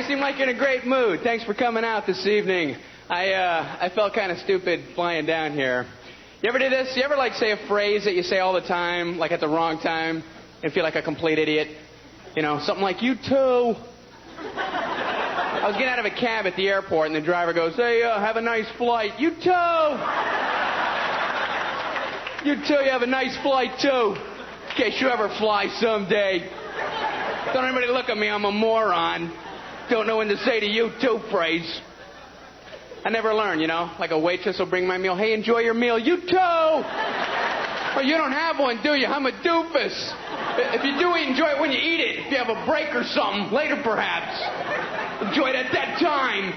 you seem like you're in a great mood. Thanks for coming out this evening. I felt kind of stupid flying down here. You ever do this? You ever, like, say a phrase that you say all the time, like at the wrong time, and feel like a complete idiot? You know, something like, you too. I was getting out of a cab at the airport, and the driver goes, hey, have a nice flight. You too. You too, you have a nice flight, too. In case you ever fly someday. Don't anybody look at me, I'm a moron. Don't know when to say the you too phrase. I never learn, you know? Like a waitress will bring my meal. Hey, enjoy your meal. You too! Oh, you don't have one, do you? I'm a doofus. If you do eat, enjoy it when you eat it. If you have a break or something, later perhaps. Enjoy it at that time.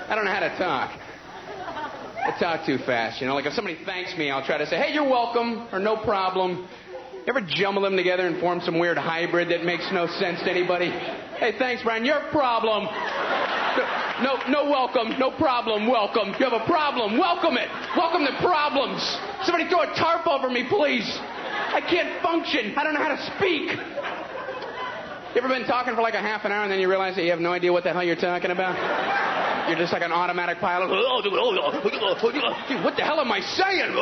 I don't know how to talk. I talk too fast, you know? Like if somebody thanks me, I'll try to say, hey, you're welcome, or no problem. You ever jumble them together and form some weird hybrid that makes no sense to anybody? Hey, thanks, Brian. Your problem. No welcome. No problem. Welcome. You have a problem. Welcome it. Welcome the problems. Somebody throw a tarp over me, please. I can't function. I don't know how to speak. You ever been talking for like a half an hour and then you realize that you have no idea what the hell you're talking about? You're just like an automatic pilot. What the hell am I saying?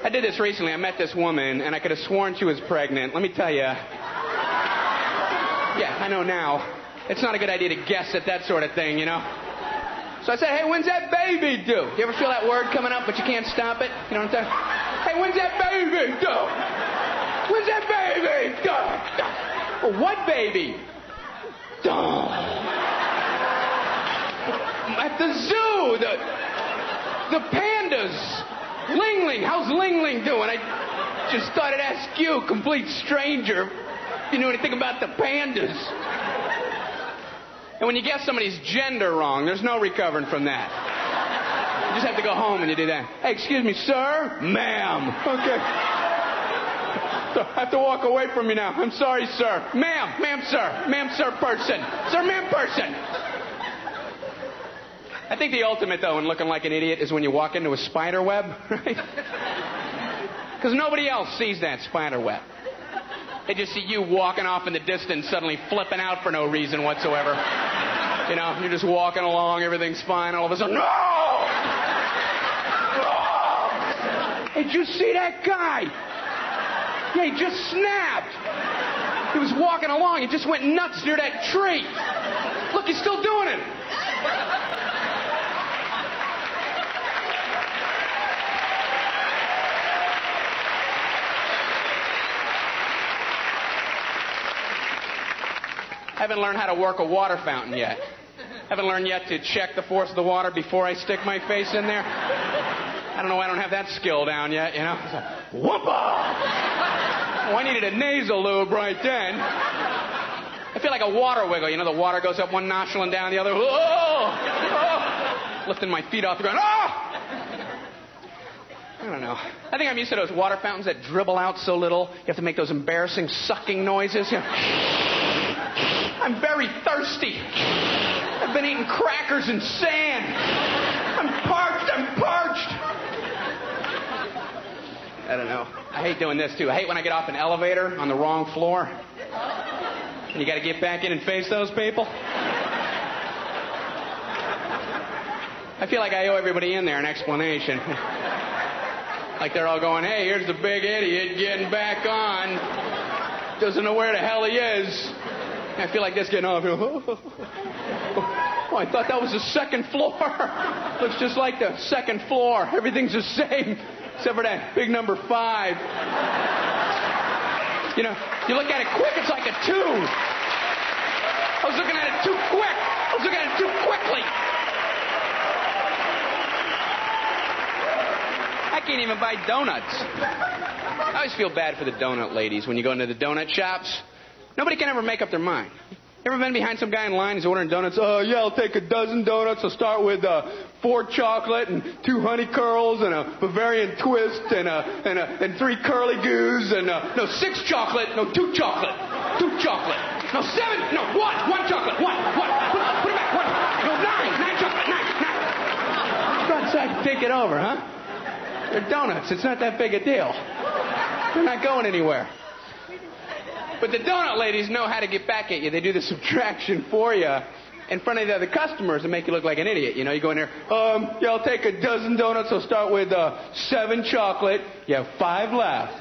I did this recently. I met this woman, and I could have sworn she was pregnant. Let me tell you. Yeah, I know now. It's not a good idea to guess at that sort of thing, you know? So I said, hey, when's that baby due? You ever feel that word coming up, but you can't stop it? You know what I'm saying? Hey, when's that baby due? When's that baby due? Well, what baby? At the zoo, the pandas. Ling, how's Ling doing? I just thought I'd ask you, complete stranger, if you knew anything about the pandas. And when you guess somebody's gender wrong, there's no recovering from that. You just have to go home and you do that. Hey, excuse me, sir? Ma'am. Okay. So I have to walk away from you now. I'm sorry, sir. Ma'am, sir. Ma'am, sir, person. Sir, ma'am, person. I think the ultimate, though, in looking like an idiot is when you walk into a spider web, right? Because nobody else sees that spider web. They just see you walking off in the distance, suddenly flipping out for no reason whatsoever. You know, you're just walking along, everything's fine, all of a sudden, no! Hey, did you see that guy? Yeah, he just snapped. He was walking along, he just went nuts near that tree. Look, he's still doing it. I haven't learned how to work a water fountain yet. I haven't learned yet to check the force of the water before I stick my face in there. I don't know why I don't have that skill down yet, you know. Whoompa! Oh, I needed a nasal lube right then. I feel like a water wiggle. You know, the water goes up one nostril and down the other. Oh! Lifting my feet off the ground. Oh! I don't know. I think I'm used to those water fountains that dribble out so little. You have to make those embarrassing sucking noises. You know? I'm very thirsty. I've been eating crackers and sand. I'm parched. I don't know. I hate doing this, too. I hate when I get off an elevator on the wrong floor. And you got to get back in and face those people. I feel like I owe everybody in there an explanation. Like they're all going, hey, here's the big idiot getting back on. Doesn't know where the hell he is. I feel like this getting off. Oh, I thought that was the second floor. Looks just like the second floor. Everything's the same, except for that big number 5. You know, you look at it quick, it's like a 2. I was looking at it too quick. I was looking at it too quickly. I can't even buy donuts. I always feel bad for the donut ladies when you go into the donut shops. Nobody can ever make up their mind. You ever been behind some guy in line? He's ordering donuts. Oh, yeah, I'll take a dozen donuts. I'll start with 4 chocolate and 2 honey curls and a Bavarian twist and 3 curly goos and no 6 chocolate, no 2 chocolate, 2 chocolate, no 7, no 1 chocolate, 1. Put it back, 1. No 9 chocolate, 9. Go outside and take it over, huh? They're donuts. It's not that big a deal. They're not going anywhere. But the donut ladies know how to get back at you. They do the subtraction for you in front of the other customers and make you look like an idiot. You know, you go in there, yeah, I'll take a dozen donuts. I'll start with 7 chocolate. You have 5 left.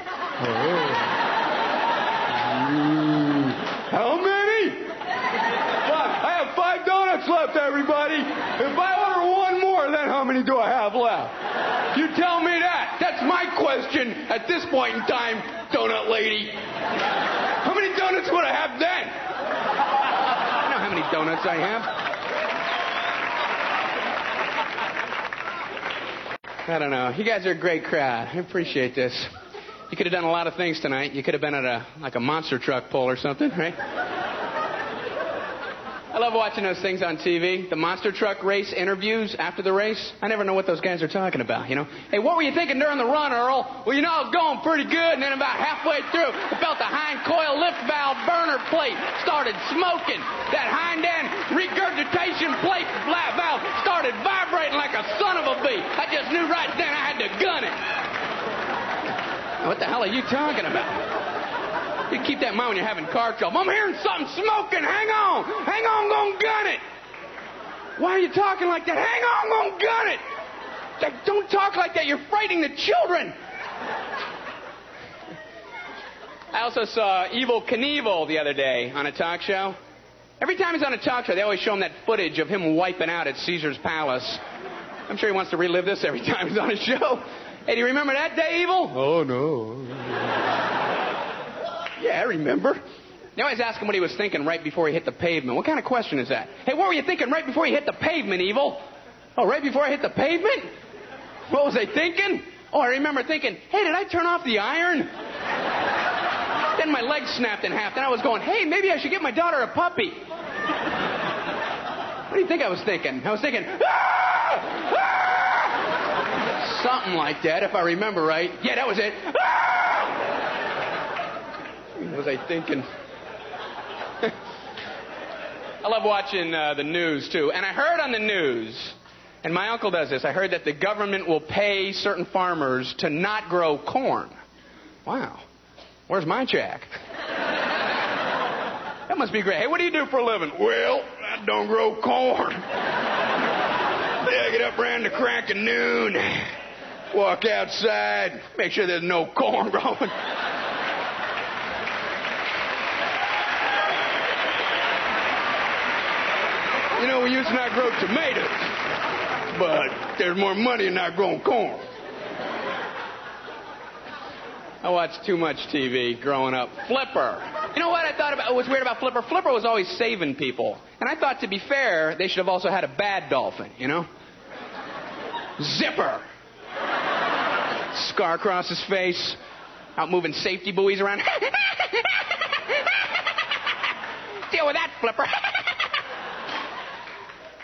How many? 5. I have 5 donuts left, everybody. If I order one more, then how many do I have left? You tell me that. That's my question at this point in time, donut lady. How many donuts would I have then? I know how many donuts I have. I don't know. You guys are a great crowd. I appreciate this. You could have done a lot of things tonight. You could have been at a monster truck pull or something, right? I love watching those things on TV. The monster truck race interviews after the race. I never know what those guys are talking about, you know. Hey, what were you thinking during the run, Earl? Well, you know, I was going pretty good, and then about halfway through, I felt the hind coil lift valve burner plate started smoking. That hind end regurgitation plate valve started vibrating like a son of a bee. I just knew right then I had to gun it. What the hell are you talking about? You keep that in mind when you're having car trouble. I'm hearing something smoking. Hang on. Hang on, I'm gonna gun it. Why are you talking like that? Hang on, I'm gonna gun it. Don't talk like that. You're frightening the children. I also saw Evel Knieval the other day on a talk show. Every time he's on a talk show, they always show him that footage of him wiping out at Caesar's Palace. I'm sure he wants to relive this every time he's on a show. Hey, do you remember that day, Evel? Oh, no. Yeah, I remember. They always ask him what he was thinking right before he hit the pavement. What kind of question is that? Hey, what were you thinking right before you hit the pavement, Evel? Oh, right before I hit the pavement? What was I thinking? Oh, I remember thinking, hey, did I turn off the iron? Then my leg snapped in half. Then I was going, hey, maybe I should get my daughter a puppy. What do you think I was thinking? I was thinking, ah! Ah! Something like that, if I remember right. Yeah, that was it. Ah! What was I thinking? I love watching the news, too. And I heard on the news, and my uncle does this, I heard that the government will pay certain farmers to not grow corn. Wow. Where's my check? That must be great. Hey, what do you do for a living? Well, I don't grow corn. I get up around the crack of noon, walk outside, make sure there's no corn growing. You know, we used to not grow tomatoes, but there's more money in not growing corn. I watched too much TV growing up. Flipper. You know what I thought about? Was weird about Flipper? Flipper was always saving people. And I thought, to be fair, they should have also had a bad dolphin, you know? Zipper. Scar across his face. Out moving safety buoys around. Deal with that, Flipper.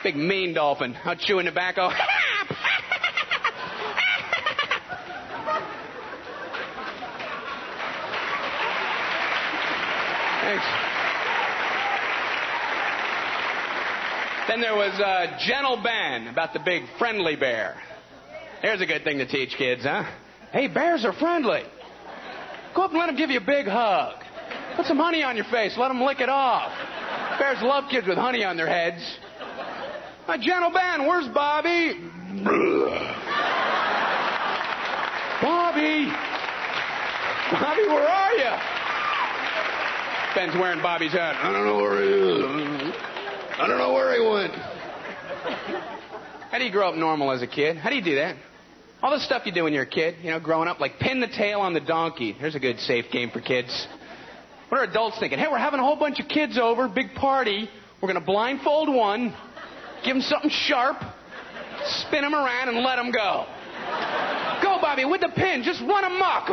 Big mean dolphin out chewing tobacco. Thanks. Then there was Gentle Ben about the big friendly bear. There's a good thing to teach kids, huh? Hey, bears are friendly. Go up and let them give you a big hug. Put some honey on your face. Let them lick it off. Bears love kids with honey on their heads. Gentle Ben, where's Bobby? Bobby! Bobby, where are you? Ben's wearing Bobby's hat. I don't know where he is. I don't know where he went. How do you grow up normal as a kid? How do you do that? All the stuff you do when you're a kid, you know, growing up, like pin the tail on the donkey. There's a good safe game for kids. What are adults thinking? Hey, we're having a whole bunch of kids over, big party. We're going to blindfold one. Give him something sharp, spin him around, and let him go. Go, Bobby, with the pin. Just run amok.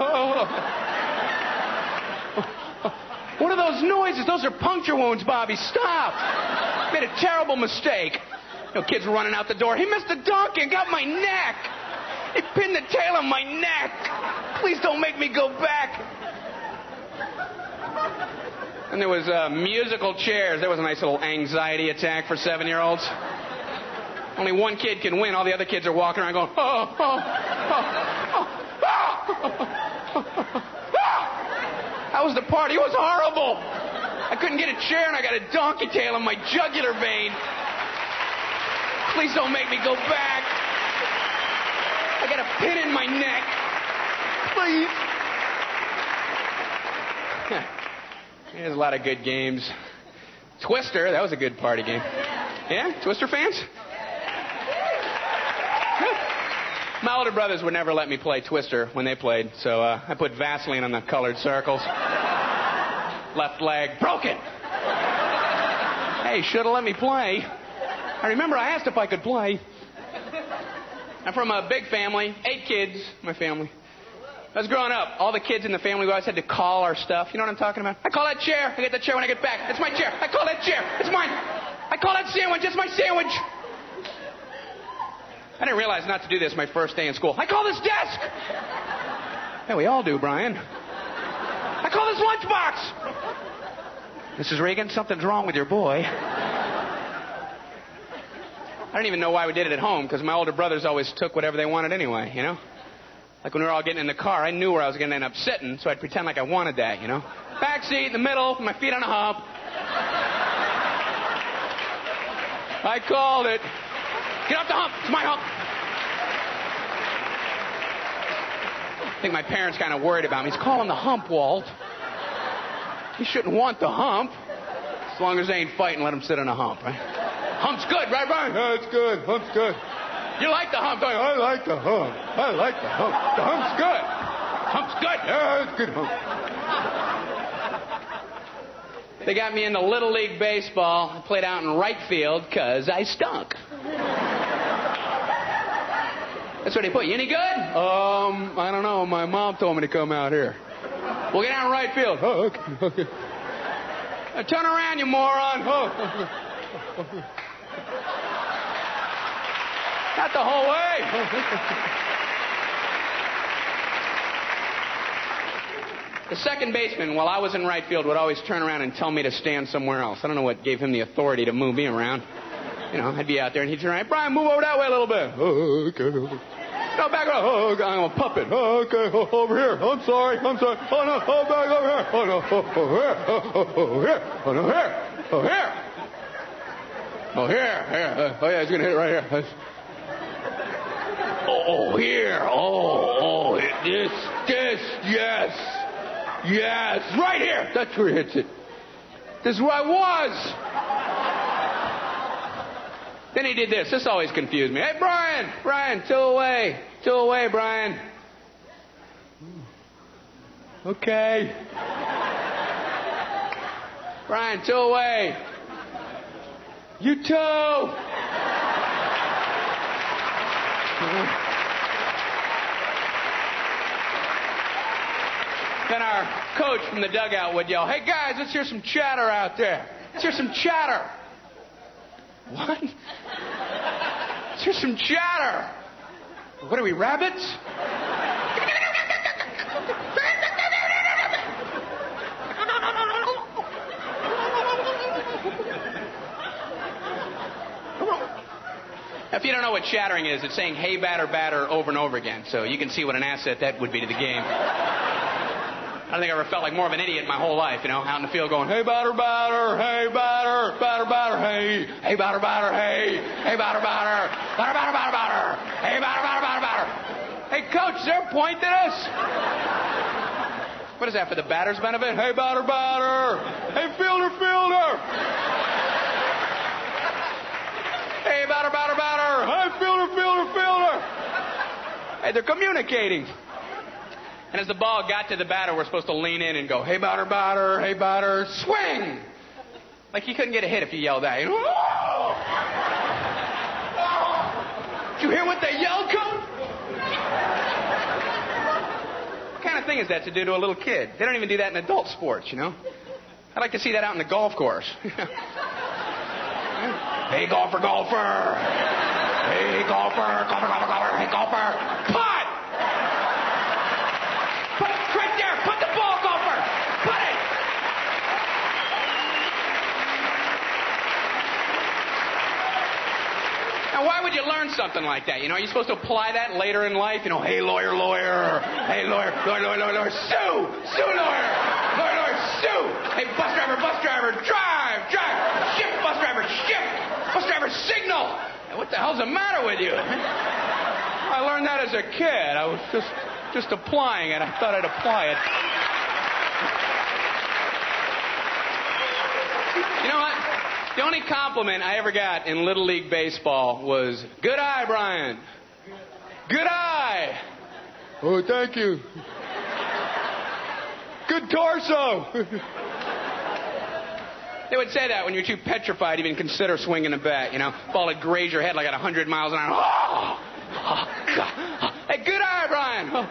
What are those noises? Those are puncture wounds, Bobby. Stop. Made a terrible mistake. You know, kids were running out the door. He missed the donkey and got my neck. He pinned the tail on my neck. Please don't make me go back. And there was musical chairs. There was a nice little anxiety attack for 7-year-olds. Only one kid can win. All the other kids are walking around going, oh, oh, oh, oh, oh, oh, oh. How was the party. It was horrible. I couldn't get a chair, and I got a donkey tail in my jugular vein. Please don't make me go back. I got a pin in my neck. Please. There's a lot of good games. Twister, that was a good party game. Yeah? Twister fans? My older brothers would never let me play Twister when they played, so I put Vaseline on the colored circles. Left leg broken. Hey, should have let me play. I remember I asked if I could play. I'm from a big family, 8 kids, my family. I was growing up, all the kids in the family, we always had to call our stuff. You know what I'm talking about? I call that chair. I get that chair when I get back. It's my chair. I call that chair. It's mine. I call that sandwich. It's my sandwich. I didn't realize not to do this my first day in school. I call this desk. Yeah, we all do, Brian. I call this lunchbox. Mrs. Regan, something's wrong with your boy. I don't even know why we did it at home, because my older brothers always took whatever they wanted anyway, you know? Like when we were all getting in the car, I knew where I was going to end up sitting, so I'd pretend like I wanted that, you know? Back seat, in the middle, my feet on a hump. I called it. Get off the hump. It's my hump. I think my parents kind of worried about me. He's calling the hump, Walt. He shouldn't want the hump. As long as they ain't fighting, let him sit on a hump, right? Hump's good, right, Brian? Yeah, it's good. Hump's good. You like the hump, don't you? I like the hump. I like the hump. The hump's good. Hump's good. Yeah, it's good hump. They got me into Little League Baseball. I played out in right field because I stunk. That's where they put you. Any good? I don't know. My mom told me to come out here. We'll get out in right field. Oh, okay. Now, turn around, you moron. Oh, okay. Not the whole way. The second baseman, while I was in right field, would always turn around and tell me to stand somewhere else. I don't know what gave him the authority to move me around. You know, I'd be out there and he'd turn around. Brian, move over that way a little bit. Oh, okay. Go back up. Oh, okay. I'm a puppet. Oh, okay. Oh, over here. I'm sorry. Oh, no. Oh, back over here. Oh, no. Oh, here. Oh, here. Oh, no. Here. Oh, here. Oh, here. Here. Oh, yeah, he's going to hit it right here. Oh, here. Oh, this. Yes. Right here. That's where he hits it. This is where I was. Then he did this. This always confused me. Hey, Brian, till away, Brian. Okay. Brian, till away. You too. Then our coach from the dugout would yell, "Hey, guys, let's hear some chatter out there. Let's hear some chatter." What? Let's hear some chatter. What are we, rabbits? If you don't know what chattering is, it's saying, "Hey, batter, batter," over and over again. So you can see what an asset that would be to the game. I don't think I ever felt like more of an idiot my whole life, you know, out in the field going, "Hey, batter, batter, hey, batter, batter, batter, hey, hey, batter, batter, hey, hey, batter, batter, batter, batter, batter, batter, hey, batter, batter, batter, batter." Hey, coach, is there a point to this? What is that, for the batter's benefit? Hey, batter, batter. Hey, fielder. Hey, batter, batter, batter. Hey, fielder. Hey, they're communicating. And as the ball got to the batter, we're supposed to lean in and go, "Hey, batter, batter, hey, batter, swing!" Like you couldn't get a hit if you yelled that. You know? Did you hear what they yelled, Coach? What kind of thing is that to do to a little kid? They don't even do that in adult sports, you know? I'd like to see that out in the golf course. Hey, golfer. Hey, golfer. Hey, golfer. Putt! Right there. Put the ball, golfer. Put it. Now, why would you learn something like that? You know, are you supposed to apply that later in life? You know, "Hey, lawyer. Hey, lawyer. Sue, lawyer. Lawyer, pursue. Hey, bus driver, drive. Shift, bus driver, shift. Bus driver, signal. Hey, what the hell's the matter with you? I learned that as a kid. I was just applying it. I thought I'd apply it. You know what? The only compliment I ever got in Little League Baseball was, good eye, Brian. Good eye. Oh, thank you. Good torso. They would say that when you're too petrified to even consider swinging a bat, you know. Ball would graze your head like at 100 miles an hour. Oh, God. Hey, good eye, Brian. Oh,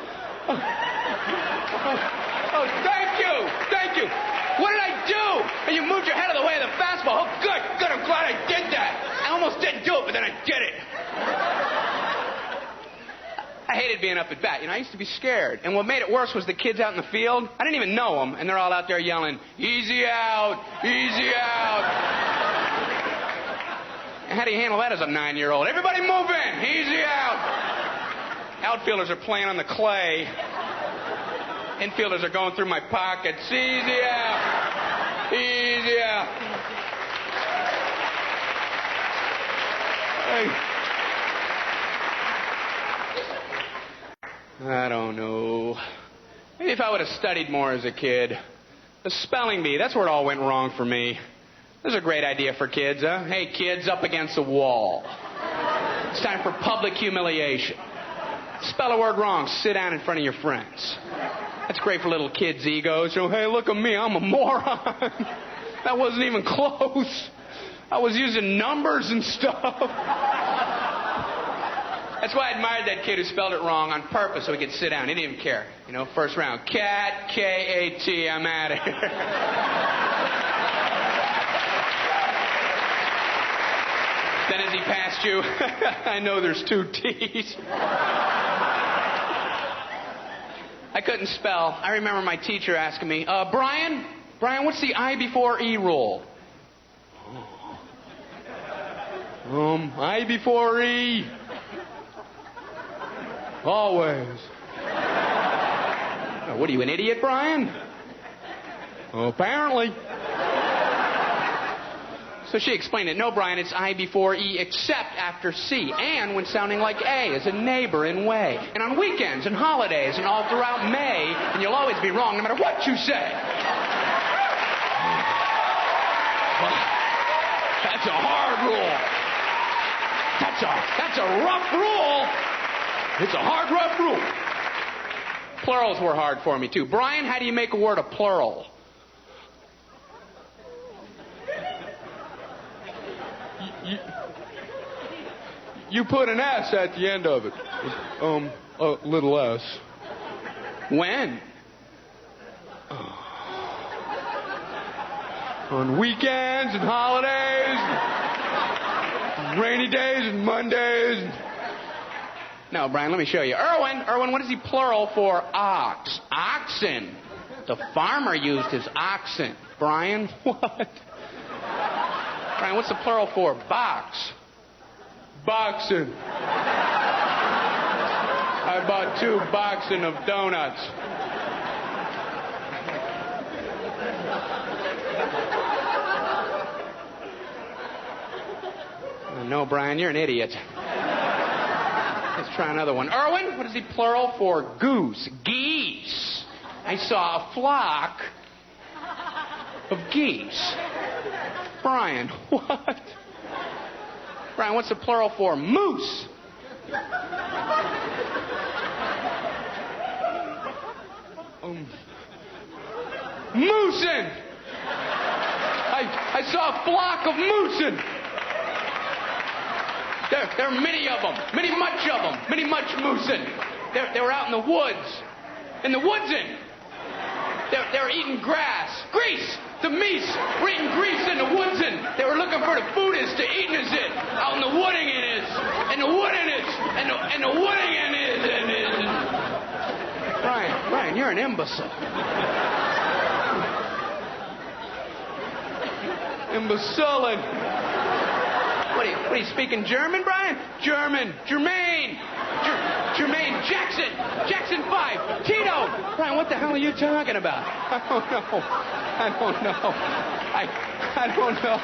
thank you. What did I do? And you moved your head out of the way of the fastball. Oh, good. I'm glad I did that. I almost didn't do it, but then I did it. I hated being up at bat. You know, I used to be scared. And what made it worse was the kids out in the field. I didn't even know them, and they're all out there yelling, easy out, easy out. And how do you handle that as a 9-year-old? Everybody move in, easy out. Outfielders are playing on the clay. Infielders are going through my pockets. Easy out. Easy out. Hey. I don't know. Maybe if I would have studied more as a kid. The spelling bee, that's where it all went wrong for me. This is a great idea for kids, huh? Hey, kids, up against the wall. It's time for public humiliation. Spell a word wrong, sit down in front of your friends. That's great for little kids' egos. You know, hey, look at me, I'm a moron. That wasn't even close. I was using numbers and stuff. That's why I admired that kid who spelled it wrong on purpose so he could sit down. He didn't even care. You know, first round. Cat, K-A-T, I'm out of here. Then as he passed you, I know there's 2 T's. I couldn't spell. I remember my teacher asking me, Brian, what's the I before E rule? I before E. Always. What are you, an idiot, Brian? Apparently. So she explained it. No, Brian, it's I before E except after C. And when sounding like A as a neighbor in way. And on weekends and holidays and all throughout May. And you'll always be wrong no matter what you say. That's a hard rule. That's a rough rule. It's a hard, rough rule. Plurals were hard for me, too. Brian, how do you make a word a plural? You put an S at the end of it. A little S. When? On weekends and holidays, and rainy days and Mondays. No, Brian, let me show you. Erwin, what is the plural for ox? Oxen. The farmer used his oxen. Brian, what? Brian, what's the plural for box? Boxing. I bought 2 boxing of donuts. No, Brian, you're an idiot. Let's try another one. Erwin, what is the plural for goose? Geese. I saw a flock of geese. Brian, what? Brian, what's the plural for moose? Moosin'. I saw a flock of moosin'. There are many of them. Many much moosin'. They were out in the woods. In the woodsin'. They were eating grass. Grease. The meese were eating grease in the woodsin'. They were looking for the foodies to eating is it. Out in the wooding it is. And the wooding is. And the wooding it is. Brian, you're an imbecile. Imbecile. What are you speaking German, Brian? German. Jermaine. Jackson 5. Tito. Brian, what the hell are you talking about? I don't know. I don't know. I don't know.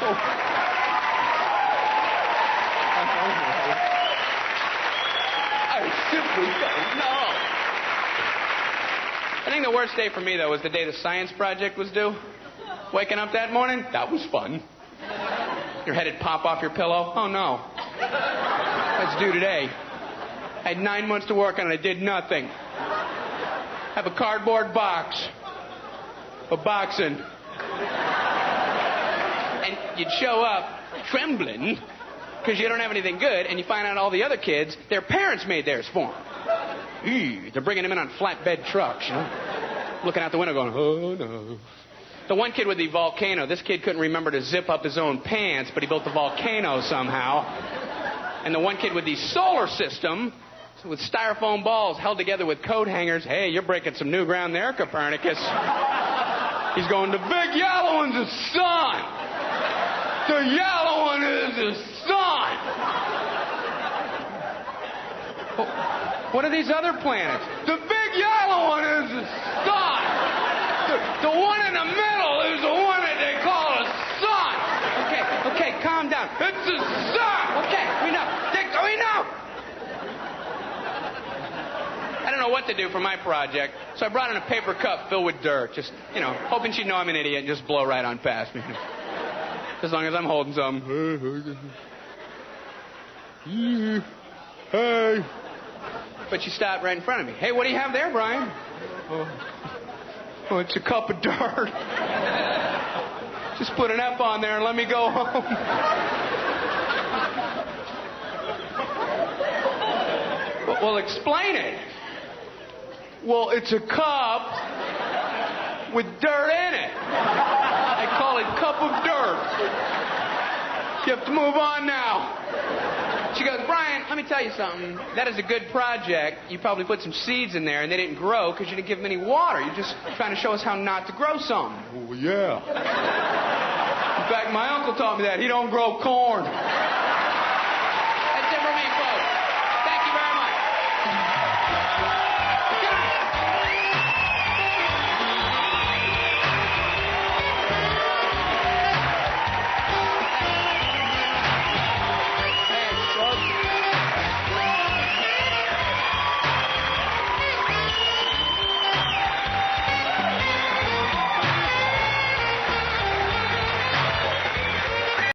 I simply don't know. I think the worst day for me, though, was the day the science project was due. Waking up that morning, that was fun. Your head would pop off your pillow. Oh, no. That's due today. I had 9 months to work on it. I did nothing. Have a cardboard box for boxing. And you'd show up trembling because you don't have anything good, and you find out all the other kids, their parents made theirs for them. They're bringing them in on flatbed trucks, you know? Looking out the window going, oh, no. The one kid with the volcano, this kid couldn't remember to zip up his own pants, but he built the volcano somehow. And the one kid with the solar system, with styrofoam balls held together with coat hangers. Hey, you're breaking some new ground there, Copernicus. He's going, the big yellow one's the sun. The yellow one is the sun. What are these other planets? The big yellow one is the sun. The one in the middle is the one that they call a sun. Okay, calm down. It's the sun. Okay, we know. We know. I don't know what to do for my project, so I brought in a paper cup filled with dirt, just, hoping she'd know I'm an idiot and just blow right on past me. As long as I'm holding some. Hey. But she stopped right in front of me. Hey, what do you have there, Brian? Oh, it's a cup of dirt. Just put an F on there and let me go home. Well, explain it. Well, it's a cup with dirt in it. I call it cup of dirt. You have to move on now. She goes, Brian, let me tell you something. That is a good project. You probably put some seeds in there and they didn't grow because you didn't give them any water. You're just trying to show us how not to grow something. Oh, yeah. In fact, my uncle taught me that. He don't grow corn.